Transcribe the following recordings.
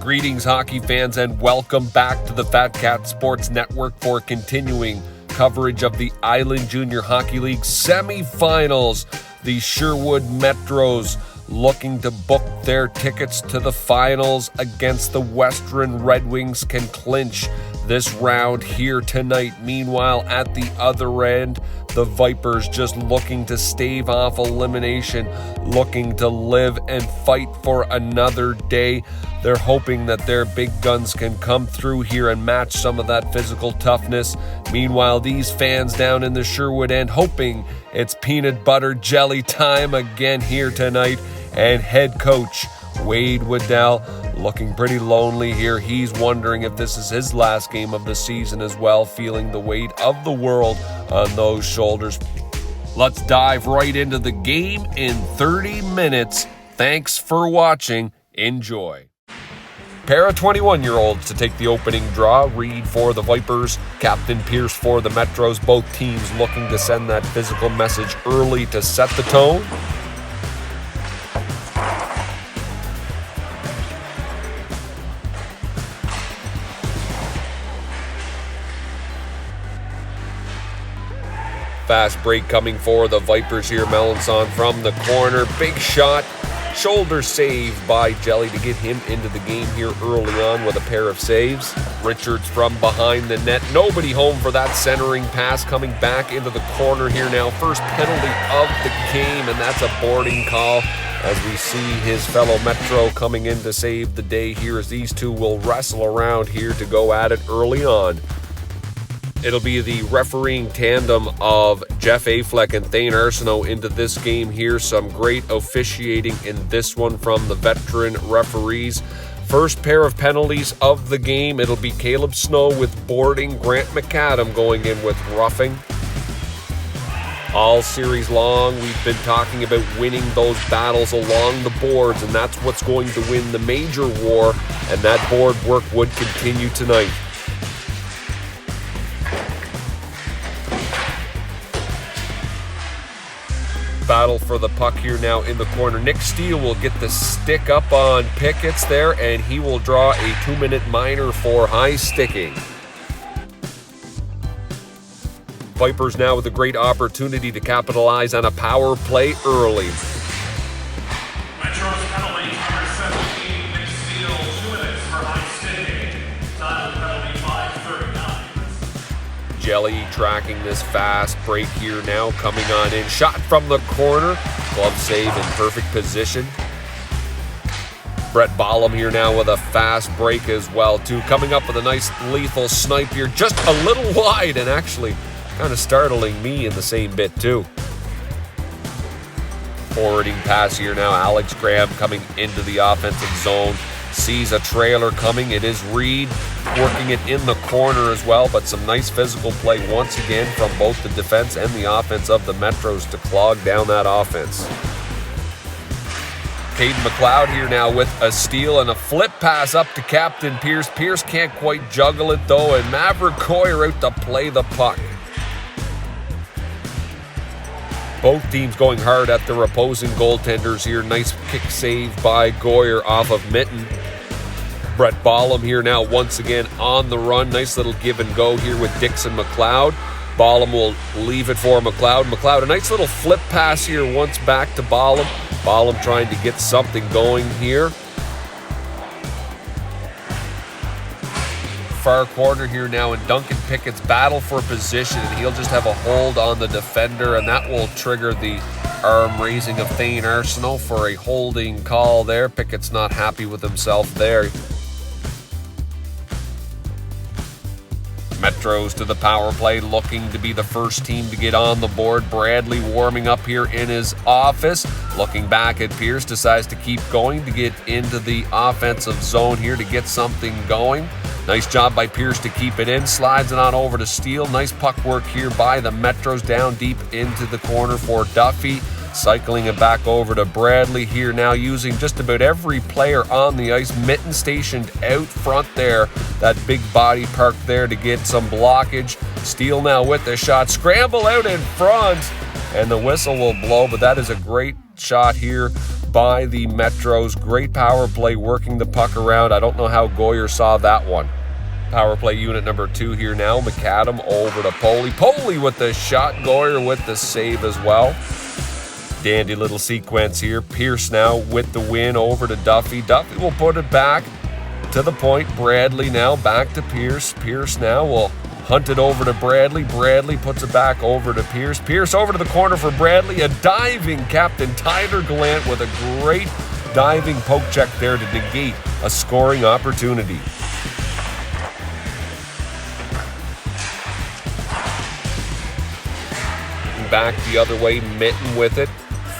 Greetings, hockey fans, and welcome back to the Fat Cat Sports Network for continuing coverage of the Island Junior Hockey League semifinals. The Sherwood Metros looking to book their tickets to the finals against the Western Red Wings can clinch this round here tonight. Meanwhile, at the other end, the Vipers just looking to stave off elimination, looking to live and fight for another day. They're hoping that their big guns can come through here and match some of that physical toughness. Meanwhile, these fans down in the Sherwood end hoping it's peanut butter jelly time again here tonight. And head coach Wade Waddell looking pretty lonely here. He's wondering if this is his last game of the season as well, feeling the weight of the world on those shoulders. Let's dive right into the game in 30 minutes. Thanks for watching. Enjoy. Pair of 21-year-olds to take the opening draw. Reed for the Vipers, Captain Pierce for the Metros. Both teams looking to send that physical message early to set the tone. Fast break coming for the Vipers here. Melanson from the corner. Big shot. Shoulder save by Jelley to get him into the game here early on with a pair of saves. Richards from behind the net. Nobody home for that centering pass coming back into the corner here now. First penalty of the game, and that's a boarding call as we see his fellow Metro coming in to save the day here as these two will wrestle around here to go at it early on. It'll be the refereeing tandem of Jeff Afleck and Thane Arsenault into this game here. Some great officiating in this one from the veteran referees. First pair of penalties of the game. It'll be Caleb Snow with boarding, Grant McAdam going in with roughing. All series long, we've been talking about winning those battles along the boards, and that's what's going to win the major war, and that board work would continue tonight. Battle for the puck here now in the corner. Nick Steele will get the stick up on Pickett's there, and he will draw a 2-minute minor for high sticking. Vipers now with a great opportunity to capitalize on a power play early. Metro's penalty, number 17, Nick Steele, 2 minutes for high sticking. Time penalty 5:39. Jelley tracking this fast break here now, coming on in. Shot from the corner. Glove save in perfect position. Brett Bollum here now with a fast break as well, too. Coming up with a nice lethal snipe here. Just a little wide and actually kind of startling me in the same bit, too. Forwarding pass here now. Alex Graham coming into the offensive zone. Sees a trailer coming. It is Reed working it in the corner as well, but some nice physical play once again from both the defense and the offense of the Metros to clog down that offense. Caden McLeod here now with a steal and a flip pass up to Captain Pierce. Pierce can't quite juggle it though, and Maverick Coyer out to play the puck. Both teams going hard at their opposing goaltenders here. Nice kick save by Goyer off of Mitten. Brett Bollum here now once again on the run. Nice little give and go here with Dixon McLeod. Bollum will leave it for McLeod. McLeod, a nice little flip pass here once back to Bollum. Bollum trying to get something going here. Far corner here now, and Duncan Pickett's battle for position, and he'll just have a hold on the defender, and that will trigger the arm raising of Thane Arsenault for a holding call there. Pickett's not happy with himself there. Metros to the power play, looking to be the first team to get on the board. Bradley warming up here in his office. Looking back at Pierce, decides to keep going to get into the offensive zone here to get something going. Nice job by Pierce to keep it in. Slides it on over to Steele. Nice puck work here by the Metros down deep into the corner for Duffy. Cycling it back over to Bradley here now, using just about every player on the ice. Mitten stationed out front there. That big body parked there to get some blockage. Steele now with the shot. Scramble out in front, and the whistle will blow, but that is a great shot here by the Metros. Great power play working the puck around. I don't know how Goyer saw that one. Power play unit number 2 here now. McAdam over to Poley. Poley with the shot. Goyer with the save as well. Dandy little sequence here. Pierce now with the win over to Duffy. Duffy will put it back to the point. Bradley now back to Pierce. Pierce now will hunt it over to Bradley. Bradley puts it back over to Pierce. Pierce over to the corner for Bradley. A diving Captain Tyler Gallant with a great diving poke check there to negate a scoring opportunity. Back the other way, Mitten with it.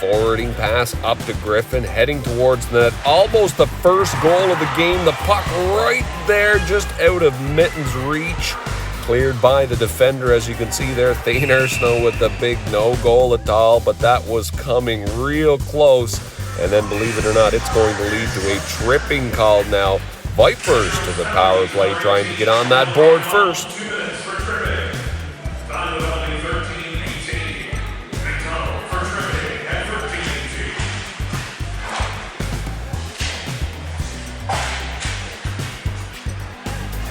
Forwarding pass up to Griffin, heading towards the net. Almost the first goal of the game. The puck right there, just out of Mitten's reach. Cleared by the defender, as you can see there. Thane Arsenault with the big no goal at all, but that was coming real close. And then, believe it or not, it's going to lead to a tripping call now. Vipers to the power play, trying to get on that board first. 2 minutes for tripping. Time of only 13:18. McDonald for tripping at 13:18.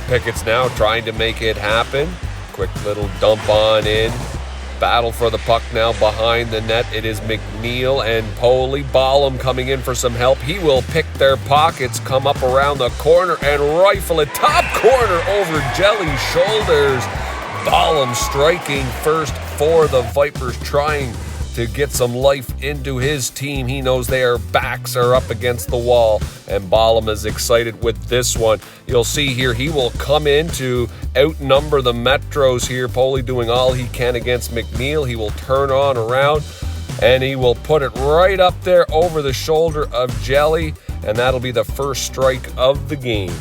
Pickett's now trying to make it happen. Quick little dump on in. Battle for the puck now behind the net. It is McNeil and Poley. Ballum coming in for some help. He will pick their pockets, come up around the corner and rifle it. Top corner over Jelley's shoulders. Ballum striking first for the Vipers, trying to get some life into his team. He knows their backs are up against the wall, and Ballum is excited with this one. You'll see here he will come in to outnumber the Metros here. Poley doing all he can against McNeil. He will turn on around, and he will put it right up there over the shoulder of Jelley, and that'll be the first strike of the game.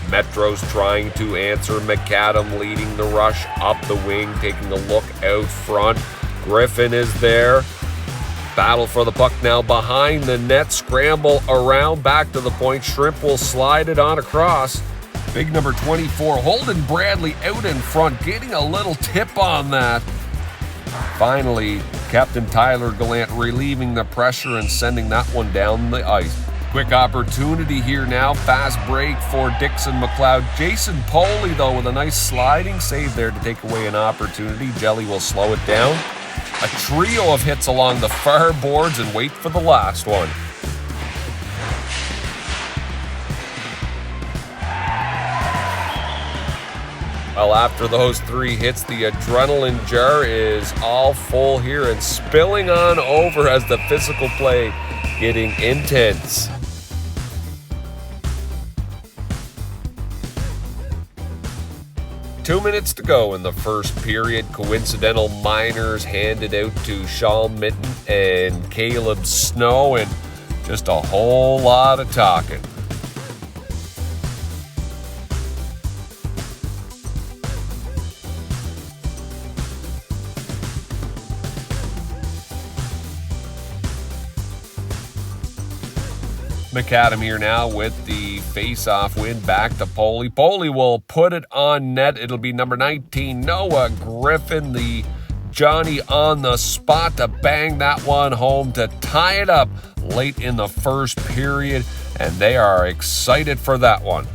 Metros trying to answer. McAdam leading the rush up the wing, taking a look out front. Griffin is there. Battle for the puck now behind the net. Scramble around back to the point. Shrimp will slide it on across. Big number 24, Holden Bradley out in front, getting a little tip on that. Finally, Captain Tyler Gallant relieving the pressure and sending that one down the ice. Quick opportunity here now. Fast break for Dixon McLeod. Jason Poley, though, with a nice sliding save there to take away an opportunity. Jelley will slow it down. A trio of hits along the far boards and wait for the last one. Well, after those 3 hits, the adrenaline jar is all full here and spilling on over as the physical play getting intense. Two minutes to go in the first period. Coincidental minors handed out to Sean Mitten and Caleb Snow, and just a whole lot of talking. McAdam here now with the face-off win back to Poley. Poley will put it on net. It'll be number 19, Noah Griffin, the Johnny on the spot to bang that one home to tie it up late in the first period, and they are excited for that one.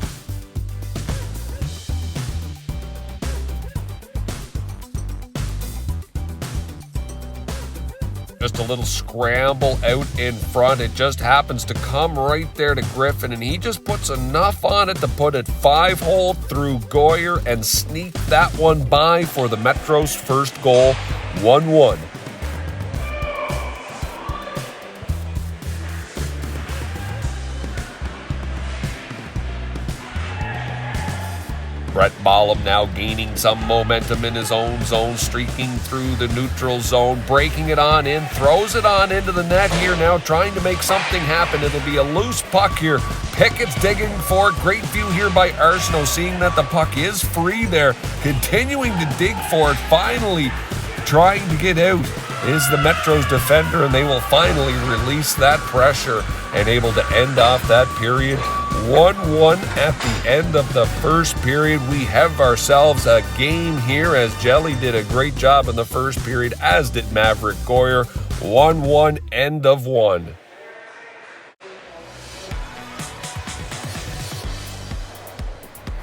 Just a little scramble out in front. It just happens to come right there to Griffin, and he just puts enough on it to put it 5-hole through Goyer and sneak that one by for the Metros' first goal, 1-1. Brett Ballum now gaining some momentum in his own zone, streaking through the neutral zone, breaking it on in, throws it on into the net here now, trying to make something happen. It'll be a loose puck here. Pickett's digging for it. Great view here by Arsenault, seeing that the puck is free there, continuing to dig for it. Finally, trying to get out is the Metros defender, and they will finally release that pressure and able to end off that period. 1-1 at the end of the first period. We have ourselves a game here, as Jelley did a great job in the first period, as did Maverick Goyer. 1-1, end of one.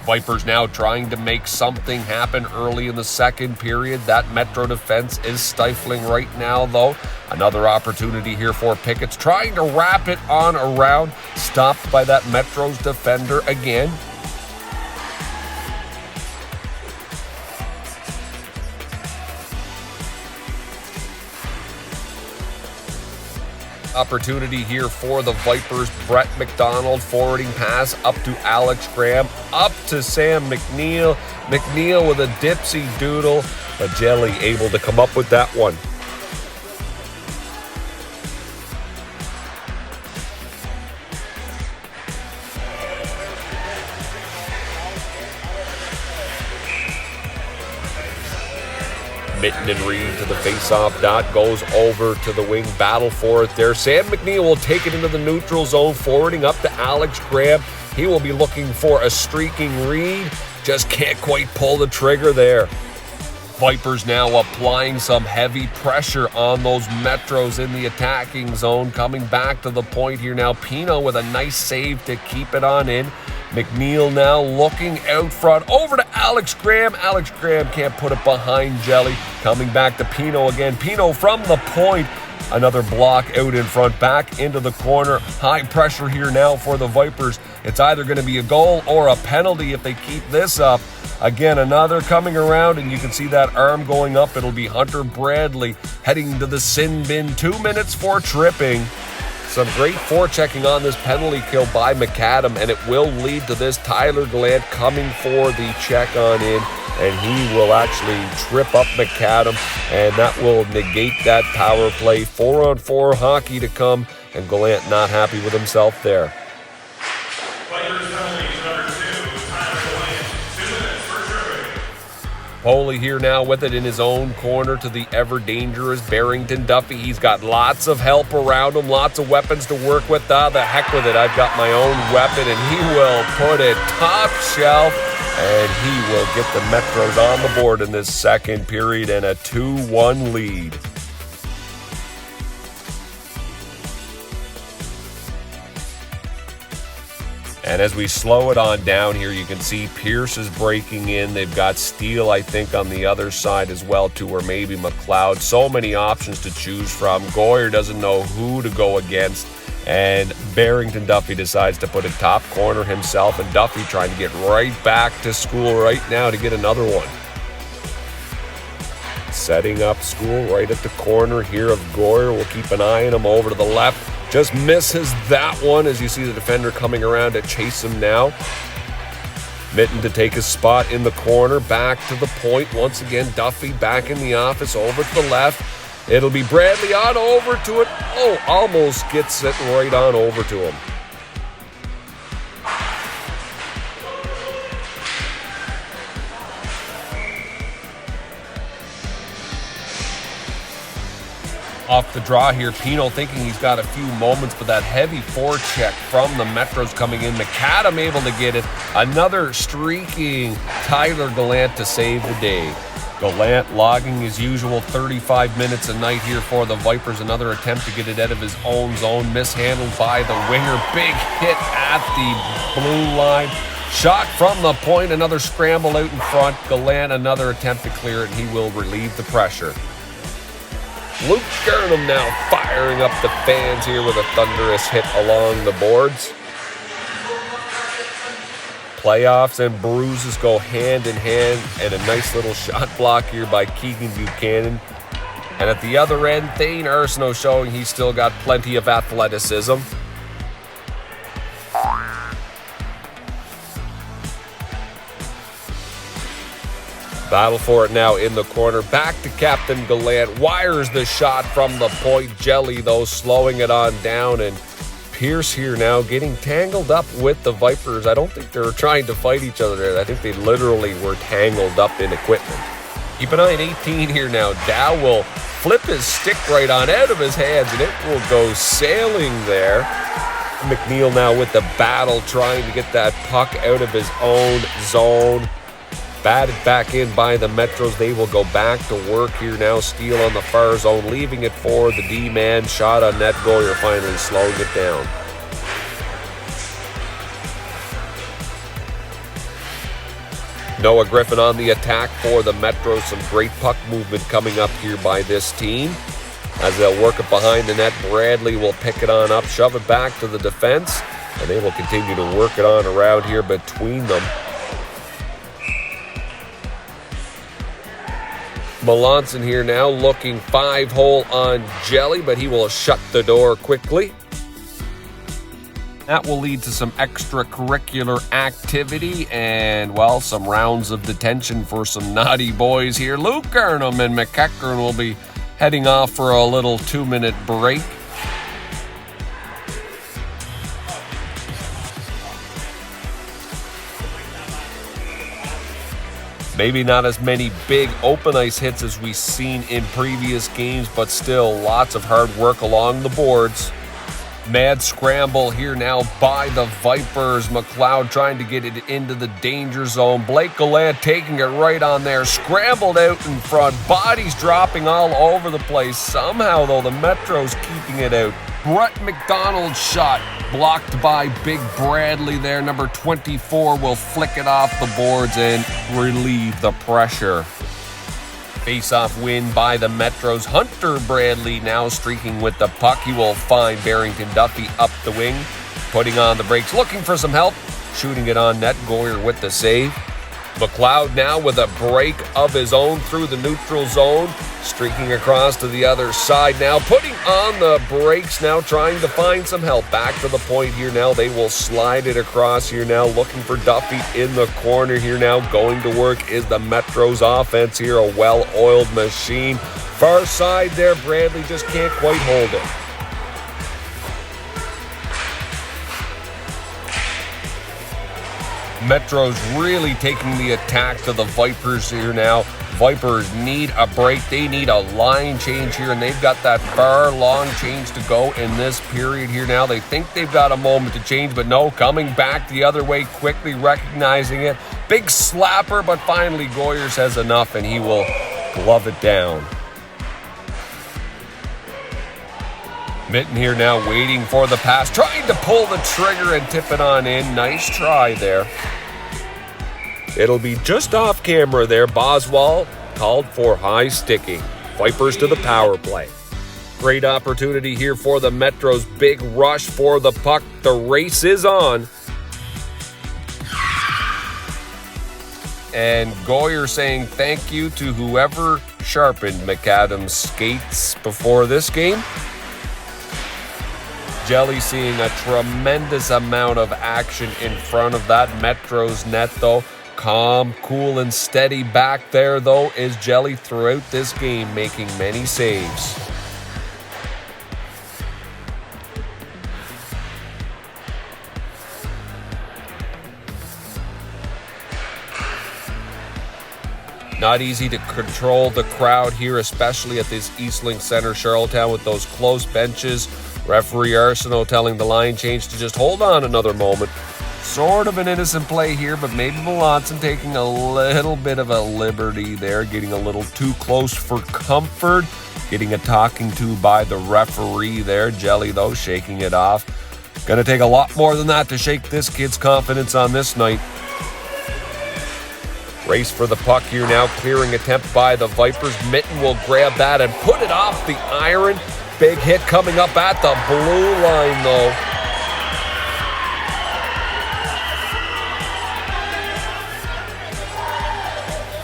Vipers now trying to make something happen early in the second period. That Metro defense is stifling right now, though. Another opportunity here for Pickett's, trying to wrap it on around. Stopped by that Metro's defender again. Opportunity here for the Vipers. Brett McDonald forwarding pass up to Alex Graham, up to Sam McNeil. McNeil with a dipsy doodle, but Jelley able to come up with that one. Mitten and Reed to the face-off dot, goes over to the wing, battle for it there. Sam McNeil will take it into the neutral zone, forwarding up to Alex Graham. He will be looking for a streaking Reed, just can't quite pull the trigger there. Vipers now applying some heavy pressure on those Metros in the attacking zone. Coming back to the point here now, Pino with a nice save to keep it on in. McNeil now looking out front, over to Alex Graham. Alex Graham can't put it behind Jelley. Coming back to Pino again. Pino from the point. Another block out in front, back into the corner. High pressure here now for the Vipers. It's either going to be a goal or a penalty if they keep this up. Again, another coming around, and you can see that arm going up. It'll be Hunter Bradley heading to the sin bin. 2 minutes for tripping. Some great forechecking on this penalty kill by McAdam, and it will lead to this Tyler Gallant coming for the check on in, and he will actually trip up McAdam, and that will negate that power play. 4-on-4 hockey to come, and Gallant not happy with himself there. Foley here now with it in his own corner to the ever-dangerous Barrington Duffy. He's got lots of help around him, lots of weapons to work with. The heck with it, I've got my own weapon, and he will put it top shelf, and he will get the Metros on the board in this second period and a 2-1 lead. And as we slow it on down here, you can see Pierce is breaking in. They've got Steele, I think, on the other side as well, too, or maybe McLeod. So many options to choose from. Goyer doesn't know who to go against. And Barrington Duffy decides to put it top corner himself. And Duffy trying to get right back to school right now to get another one. Setting up school right at the corner here of Goyer. We'll keep an eye on him over to the left. Just misses that one as you see the defender coming around to chase him now. Mitten to take his spot in the corner, back to the point. Once again, Duffy back in the office, over to the left. It'll be Bradley on over to it. Oh, almost gets it right on over to him. Off the draw here, Pino thinking he's got a few moments, but that heavy forecheck from the Metros coming in. McAdam able to get it. Another streaking Tyler Gallant to save the day. Gallant logging his usual 35 minutes a night here for the Vipers. Another attempt to get it out of his own zone. Mishandled by the winger. Big hit at the blue line. Shot from the point. Another scramble out in front. Gallant another attempt to clear it, and he will relieve the pressure. Luke Gurnham now firing up the fans here with a thunderous hit along the boards. Playoffs and bruises go hand in hand, and a nice little shot block here by Keegan Buchanan. And at the other end, Thane Arsenault showing he's still got plenty of athleticism. Battle for it now in the corner. Back to Captain Gallant. Wires the shot from the point. Jelley, though, slowing it on down. And Pierce here now getting tangled up with the Vipers. I don't think they were trying to fight each other there. I think they literally were tangled up in equipment. Keep an eye on 18 here now. Dow will flip his stick right on out of his hands, and it will go sailing there. McNeil now with the battle, trying to get that puck out of his own zone. Batted back in by the Metros. They will go back to work here now. Steele on the far zone, leaving it for the D-man. Shot on net. Goyer finally slowing it down. Noah Griffin on the attack for the Metros. Some great puck movement coming up here by this team. As they'll work it behind the net, Bradley will pick it on up, shove it back to the defense, and they will continue to work it on around here between them. Melanson here now looking 5-hole on Jelley, but he will shut the door quickly. That will lead to some extracurricular activity and, well, some rounds of detention for some naughty boys here. Luke Gurnham and McEachern will be heading off for a little 2-minute break. Maybe not as many big open ice hits as we've seen in previous games, but still lots of hard work along the boards. Mad scramble here now by the Vipers. McLeod trying to get it into the danger zone. Blake Gallant taking it right on there. Scrambled out in front. Bodies dropping all over the place. Somehow, though, the Metros keeping it out. Brett McDonald's shot blocked by Big Bradley there. Number 24 will flick it off the boards and relieve the pressure. Face-off win by the Metros. Hunter Bradley now streaking with the puck. He will find Barrington Duffy up the wing, putting on the brakes, looking for some help, shooting it on net. Goyer with the save. McLeod now with a break of his own through the neutral zone, streaking across to the other side now, putting on the brakes now, trying to find some help. Back to the point here now. They will slide it across here now, looking for Duffy in the corner here now. Going to work is the Metros offense here, a well-oiled machine. Far side there, Bradley just can't quite hold it. Metros really taking the attack to the Vipers here now. Vipers need a break. They need a line change here, and they've got that far long change to go in this period here now. They think they've got a moment to change, but no, coming back the other way quickly, recognizing it. Big slapper, but finally Goyer says enough, and he will glove it down. Mitten here now waiting for the pass, trying to pull the trigger and tip it on in. Nice try there. It'll be just off camera there. Boswell called for high sticking. Vipers to the power play. Great opportunity here for the Metros. Big rush for the puck. The race is on. And Goyer saying thank you to whoever sharpened McAdams' skates before this game. Jelley seeing a tremendous amount of action in front of that Metros net, though. Calm, cool, and steady back there, though, is Jelley throughout this game, making many saves. Not easy to control the crowd here, especially at this Eastlink Center, Charlottetown, with those close benches. Referee Arsenault telling the line change to just hold on another moment. Sort of an innocent play here, but maybe Melanson taking a little bit of a liberty there, getting a little too close for comfort, getting a talking to by the referee there. Jelley, though, shaking it off. Gonna take a lot more than that to shake this kid's confidence on this night. Race for the puck here now, clearing attempt by the Vipers. Mitten will grab that and put it off the iron. Big hit coming up at the blue line, though.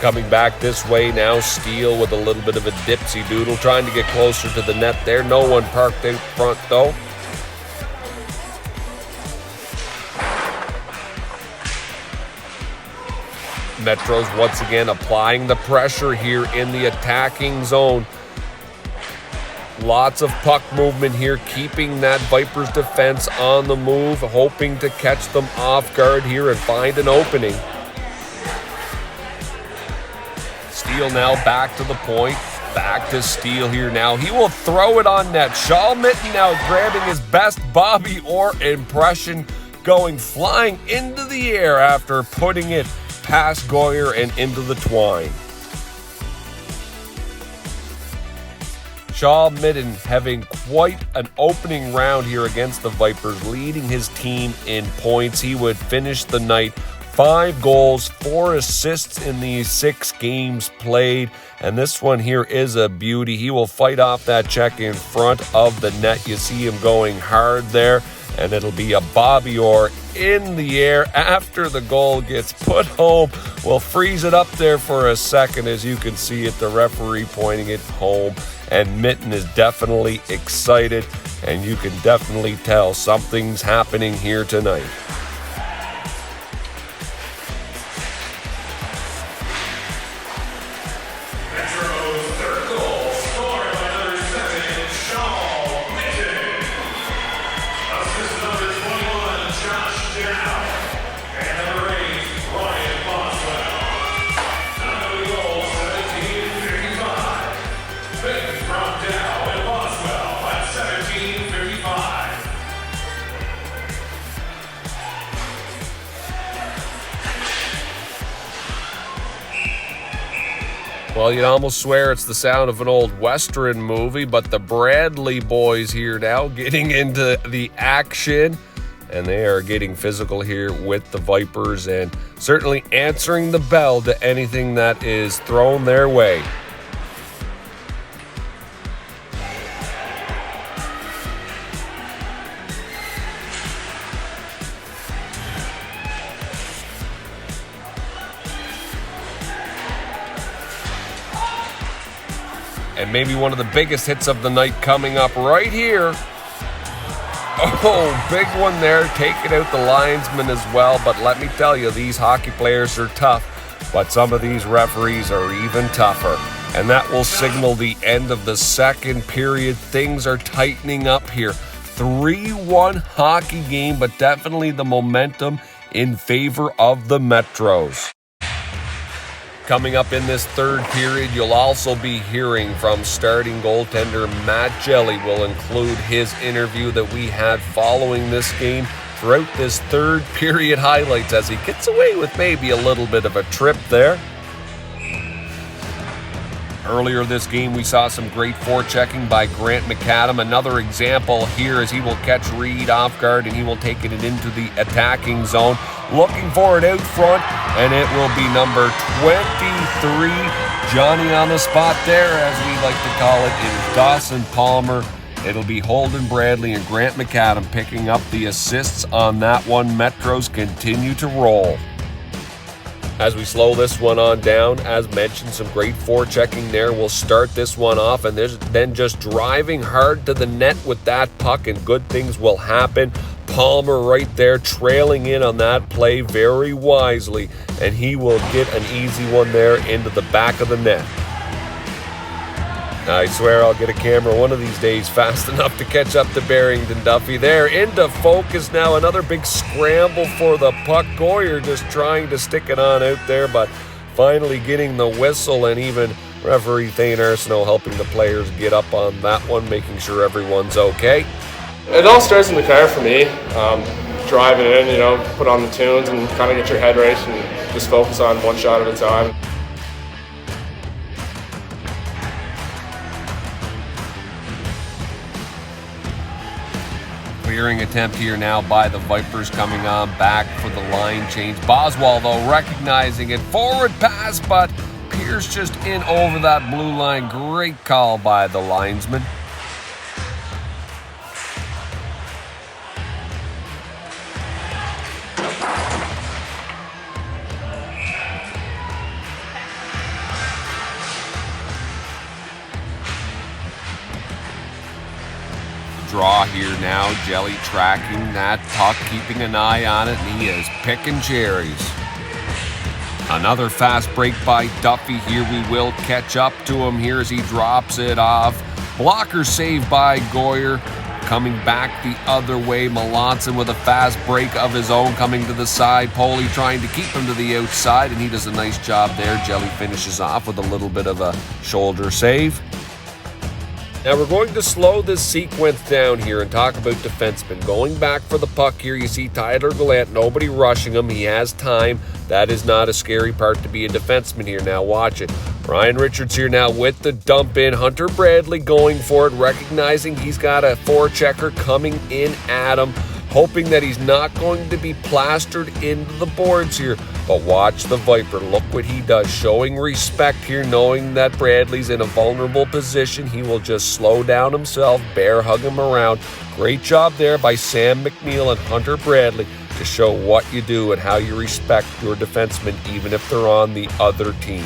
Coming back this way now, Steele with a little bit of a dipsy doodle, trying to get closer to the net there. No one parked out front, though. Metros once again applying the pressure here in the attacking zone. Lots of puck movement here, keeping that Vipers defense on the move, hoping to catch them off guard here and find an opening. Steele now back to the point. Back to Steele here now. He will throw it on net. Shaw Mitten now grabbing his best Bobby Orr impression, going flying into the air after putting it past Goyer and into the twine. Shaw Midden having quite an opening round here against the Vipers, leading his team in points. He would finish the night 5 goals, 4 assists in these 6 games played. And this one here is a beauty. He will fight off that check in front of the net. You see him going hard there. And it'll be a Bobby Orr in the air after the goal gets put home. We'll freeze it up there for a second. As you can see it, the referee pointing it home. And Mitten is definitely excited. And you can definitely tell something's happening here tonight. Well, you'd almost swear it's the sound of an old Western movie, but the Bradley boys here now getting into the action, and they are getting physical here with the Vipers and certainly answering the bell to anything that is thrown their way. And maybe one of the biggest hits of the night coming up right here. Oh, big one there, taking out the linesman as well. But let me tell you, these hockey players are tough, but some of these referees are even tougher. And that will signal the end of the second period. Things are tightening up here. 3-1 hockey game, but definitely the momentum in favor of the Metros. Coming up in this third period, you'll also be hearing from starting goaltender Matt Jelley. We'll include his interview that we had following this game throughout this third period highlights as he gets away with maybe a little bit of a trip there. Earlier this game, we saw some great forechecking by Grant McAdam. Another example here as he will catch Reed off guard and he will take it into the attacking zone. Looking for it out front, and it will be number 23, Johnny on the spot there, as we like to call it, is Dawson Palmer. It'll be Holden Bradley and Grant McAdam picking up the assists on that one. Metros continue to roll. As we slow this one on down, as mentioned, some great forechecking there. We'll start this one off, and then just driving hard to the net with that puck, and good things will happen. Palmer right there trailing in on that play very wisely, and he will get an easy one there into the back of the net. I swear I'll get a camera one of these days fast enough to catch up to Barrington Duffy there. Into focus now, another big scramble for the puck. Goyer just trying to stick it on out there, but finally getting the whistle, and even referee Thane Arsenault helping the players get up on that one, making sure everyone's okay. It all starts in the car for me. Driving in, put on the tunes and kind of get your head right and just focus on one shot at a time. Clearing attempt here now by the Vipers coming on back for the line change. Boswell, though, recognizing it. Forward pass, but Pierce just in over that blue line. Great call by the linesman. Draw here now, Jelley tracking that puck, keeping an eye on it, and he is picking cherries. Another fast break by Duffy here. We will catch up to him here as he drops it off. Blocker save by Goyer. Coming back the other way, Melanson with a fast break of his own coming to the side. Poley trying to keep him to the outside, and he does a nice job there. Jelley finishes off with a little bit of a shoulder save. Now we're going to slow this sequence down here and talk about defensemen. Going back for the puck here, you see Tyler Gallant, nobody rushing him. He has time. That is not a scary part to be a defenseman here. Now watch it. Ryan Richards here now with the dump in. Hunter Bradley going for it, recognizing he's got a forechecker coming in at him, hoping that he's not going to be plastered into the boards here. But watch the Viper. Look what he does, showing respect here, knowing that Bradley's in a vulnerable position. He will just slow down himself, bear hug him around. Great job there by Sam McNeil and Hunter Bradley to show what you do and how you respect your defensemen, even if they're on the other team.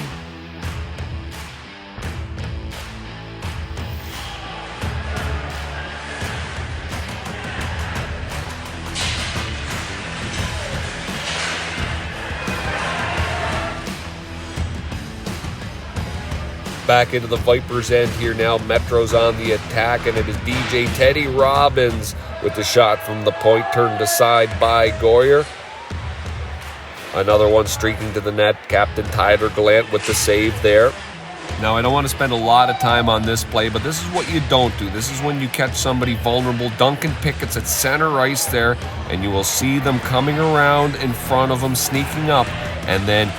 Back into the Vipers' end here now. Metro's on the attack, and it is DJ Teddy Robbins with the shot from the point, turned aside by Goyer. Another one streaking to the net. Captain Tyler Gallant with the save there. Now, I don't want to spend a lot of time on this play, but this is what you don't do. This is when you catch somebody vulnerable. Duncan Pickett's at center ice there, and you will see them coming around in front of him, sneaking up, and then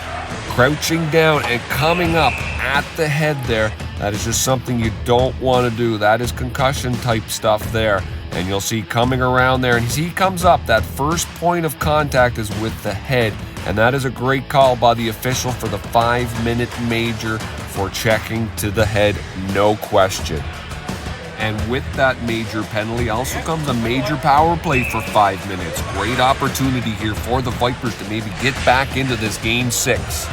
crouching down and coming up at the head there. That is just something you don't want to do. That is concussion type stuff there. And you'll see coming around there, and as he comes up, that first point of contact is with the head. And that is a great call by the official for the 5-minute major for checking to the head, no question. And with that major penalty also comes a major power play for 5 minutes. Great opportunity here for the Vipers to maybe get back into this game 6.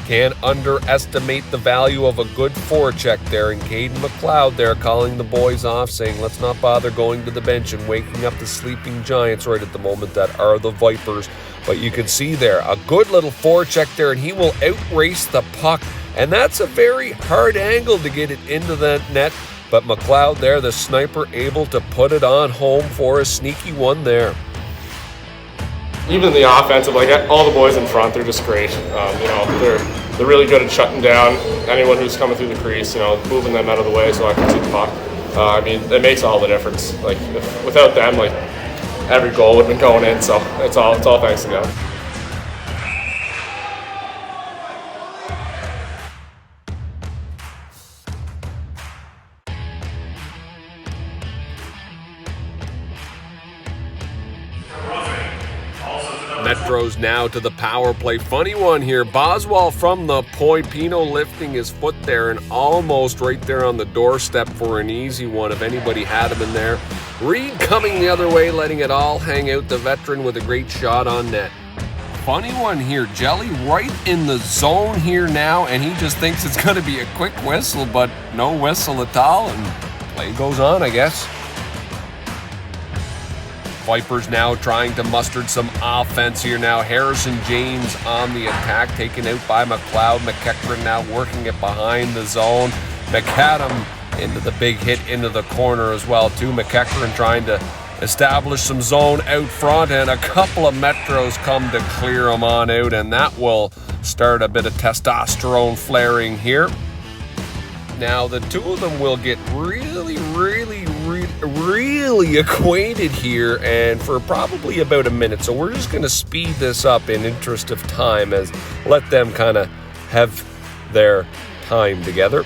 Can't underestimate the value of a good forecheck there, and Caden McLeod there calling the boys off, saying let's not bother going to the bench and waking up the sleeping giants right at the moment that are the Vipers. But you can see there a good little forecheck there, and he will outrace the puck, and that's a very hard angle to get it into the net. But McLeod there, the sniper, able to put it on home for a sneaky one there. Even the offensive, like all the boys in front, they're just great. They're really good at shutting down anyone who's coming through the crease. Moving them out of the way so I can see the puck. It makes all the difference. Like without them, like every goal would have been going in. So it's all thanks to them. Metro's now to the power play. Funny one here. Boswell from the point. Pino lifting his foot there and almost right there on the doorstep for an easy one if anybody had him in there. Reed coming the other way, letting it all hang out. The veteran with a great shot on net. Funny one here. Jelley right in the zone here now, and he just thinks it's going to be a quick whistle, but no whistle at all, and play goes on, I guess. Vipers now trying to muster some offense here now. Harrison James on the attack, taken out by McLeod. McEachran now working it behind the zone. McAdam into the big hit into the corner as well too. McEachran trying to establish some zone out front, and a couple of Metros come to clear him on out, and that will start a bit of testosterone flaring here. Now, the two of them will get really acquainted here, and for probably about a minute. So we're just going to speed this up in interest of time, as let them kind of have their time together.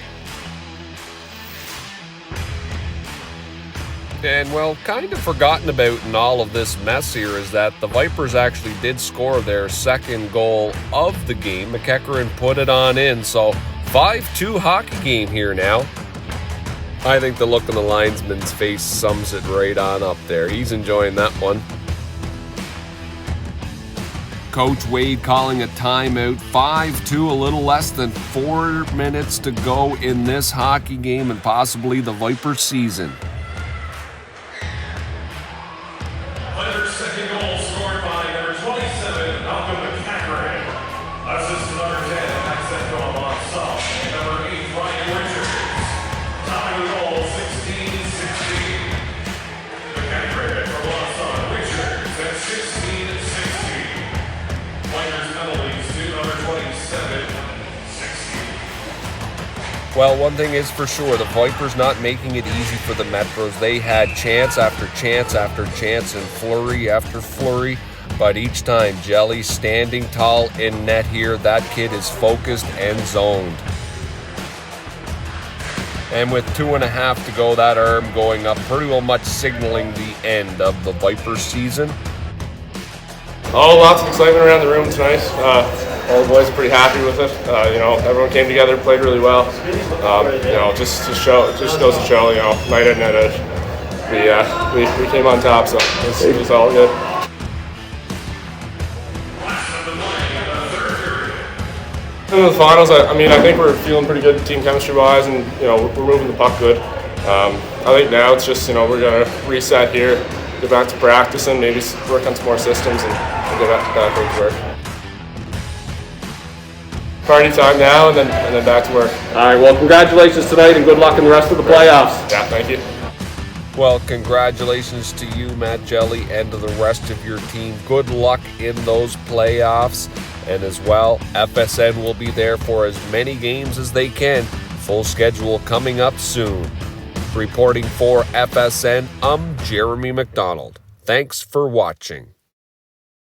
And, well, kind of forgotten about in all of this mess here is that the Vipers actually did score their second goal of the game. McEachran put it on in, so 5-2 hockey game here now. I think the look on the linesman's face sums it right on up there. He's enjoying that one. Coach Wade calling a timeout. 5-2, a little less than 4 minutes to go in this hockey game and possibly the Vipers season. Vipers' second goal scored by number 27, Malcolm McEachran. Assist to number 10, accent from Moase. Number 8, Ryan Richards. Tying the goals Well, one thing is for sure, the Vipers not making it easy for the Metros. They had chance after chance after chance and flurry after flurry, but each time Jelley standing tall in net here, that kid is focused and zoned. And with 2.5 to go, that arm going up, pretty well much signaling the end of the Vipers season. Oh, lots of excitement around the room tonight. All the boys are pretty happy with it. Everyone came together, played really well. Just goes to show, night in, night out, we came on top, so it was all good. In the finals, I think we're feeling pretty good team chemistry-wise, and we're moving the puck good. I think now it's just we're gonna reset here, get back to practicing, maybe work on some more systems, and get back to work. Party time now, and then back to work. All right, well, congratulations tonight, and good luck in the rest of the playoffs. Yeah, thank you. Well, congratulations to you, Matt Jelley, and to the rest of your team. Good luck in those playoffs. And as well, FSN will be there for as many games as they can. Full schedule coming up soon. Reporting for FSN, I'm Jeremy McDonald. Thanks for watching.